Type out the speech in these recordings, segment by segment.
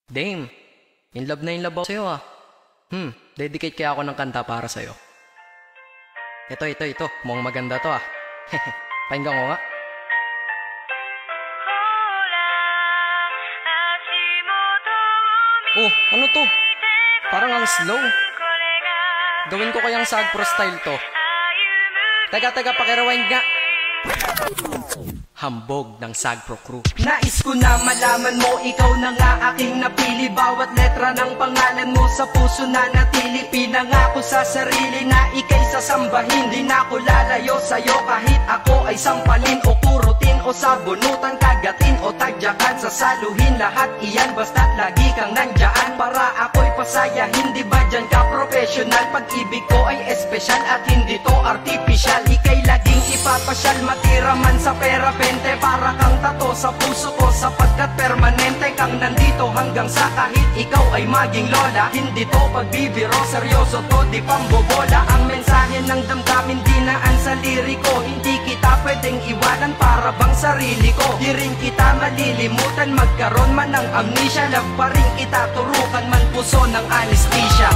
Dame, in love ako sa'yo ah. Dedicate kaya ako ng kanta para sa'yo. Ito. Mukhang maganda to ah. Pakinggan ko nga. Oh, ano to? Parang ang slow. Gawin ko kayang Sagpro style to. Teka, pakirewind nga. Hambog ng Sagpro crew. Nais ko na malaman mo, ikaw na nga aking napili. Bawat letra ng pangalan mo sa puso na natili. Pinangako sa sarili na ika'y sasambahin. Di na ako lalayo sa'yo kahit ako ay sampalin o kurutin o sabunutan, kagatin o tagyakan, sasaluhin. Lahat iyan basta't lagi kang nandyan para ako'y pasayahin. Di ba dyan ka professional? Pag-ibig ko ay espesyal at hindi to artificial. Ika'y laging ipapasyal, matira man sa pera para kang tato sa puso ko, sapagkat permanente kang nandito hanggang sa kahit ikaw ay maging lola. Hindi to pagbibiro, seryoso to, di pambobola. Ang mensahe ng damdamin dinaan sa liriko. Hindi kita pwedeng iwanan para bang sarili ko. Di rin kita malilimutan, magkaroon man ng amnesia. Love pa rin kita, turukan man puso ng anesthesia.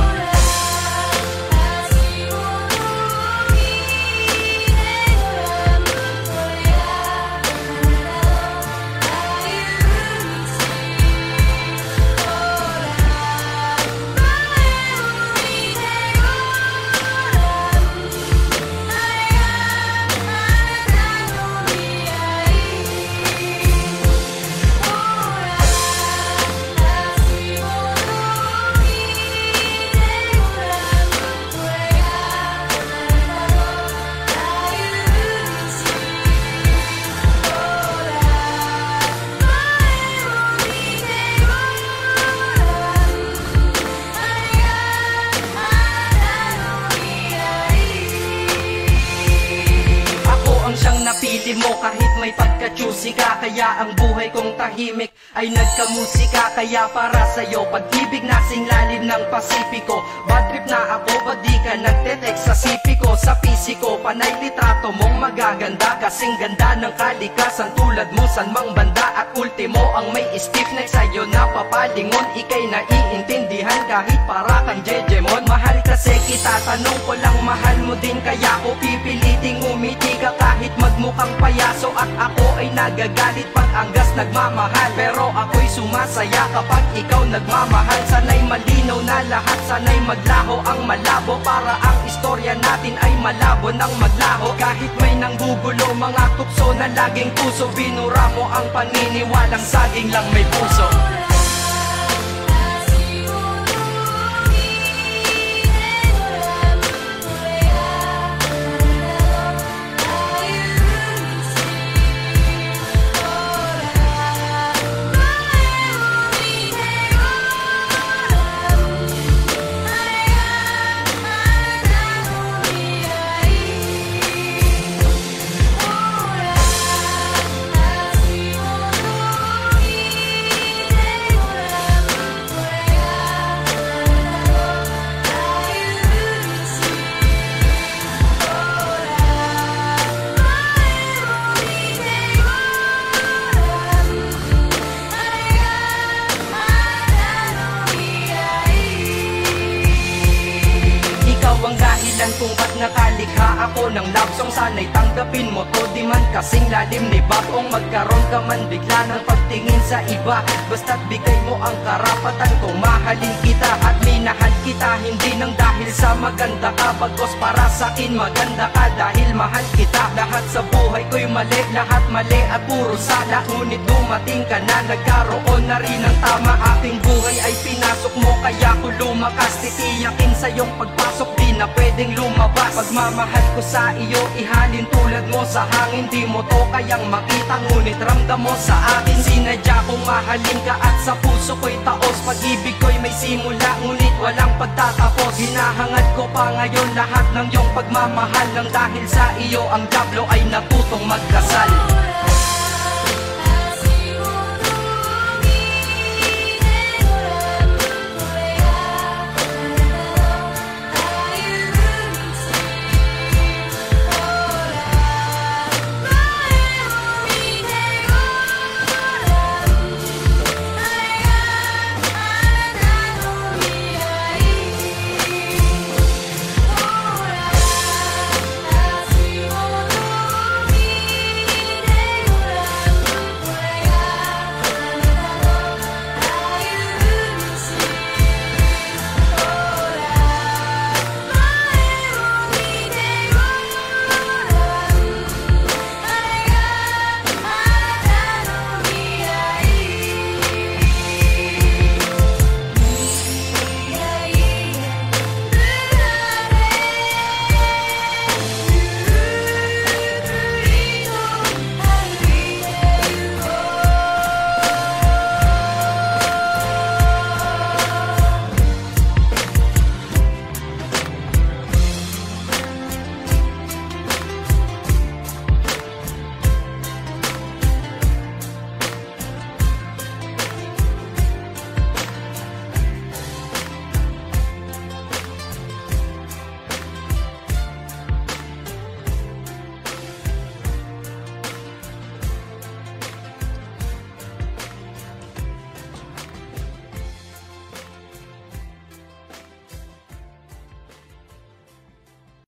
Napili mo kahit may pagka-choosy ka, kaya ang buhay kong tahimik ay nagkamusika. Kaya para sa'yo, pag-ibig nasing lalim ng Pasipiko. Bad trip na ako, ba't di ka nagte-text sa sipiko? Sa pisiko, panay litrato mong magaganda, kasing ganda ng kalikasan tulad mo san mang banda. At ultimo ang may stiff neck sa'yo na papalingon, ika'y naiintindihan kahit para kang Jejemon. Mahal kasi kita, tanong ko lang, mahal mo din kaya ko pipiliting umiti ka kahit magmukhang payaso. At ako ay nagagalit pag anggas nagmamahal, pero ako'y sumasaya kapag ikaw nagmamahal. Sana'y malinaw na lahat, sana'y maglaho ang malabo, para ang istorya natin ay malabo ng maglaho. Kahit may nanggugulo, mga tukso na laging puso, binura mo ang paniniwalang saging lang may puso. Kung ba't nakalikha ako ng love song, sana'y tanggapin mo to. Di man kasing lalim ni Babong, magkaroon ka man bigla ng pagtingin sa iba. Basta't bigay mo ang karapatan kung mahalin kita at minahal kita. Hindi nang dahil sa maganda ka, bagos para sa'kin maganda ka dahil mahal kita. Lahat sa buhay ko'y mali, lahat mali at puro sala. Ngunit dumating ka na, nagkaroon na rin ng tama. Aking buhay ay pinasok mo kaya ko lumakas. Titiyakin sa iyong pagpasok, di na pwedeng lumabas. Pagmamahal ko sa iyo, ihalin tulad mo sa hangin. Di mo to kayang makita, ngunit ramdam mo sa akin. Sinadya kong mahalin ka at sa puso ko'y taos. Pag-ibig ko'y may simula, ngunit walang pagtatapos. Hinahangad ko pa ngayon lahat ng iyong pagmamahal, nang dahil sa iyo ang diablo ay natutong magkasal.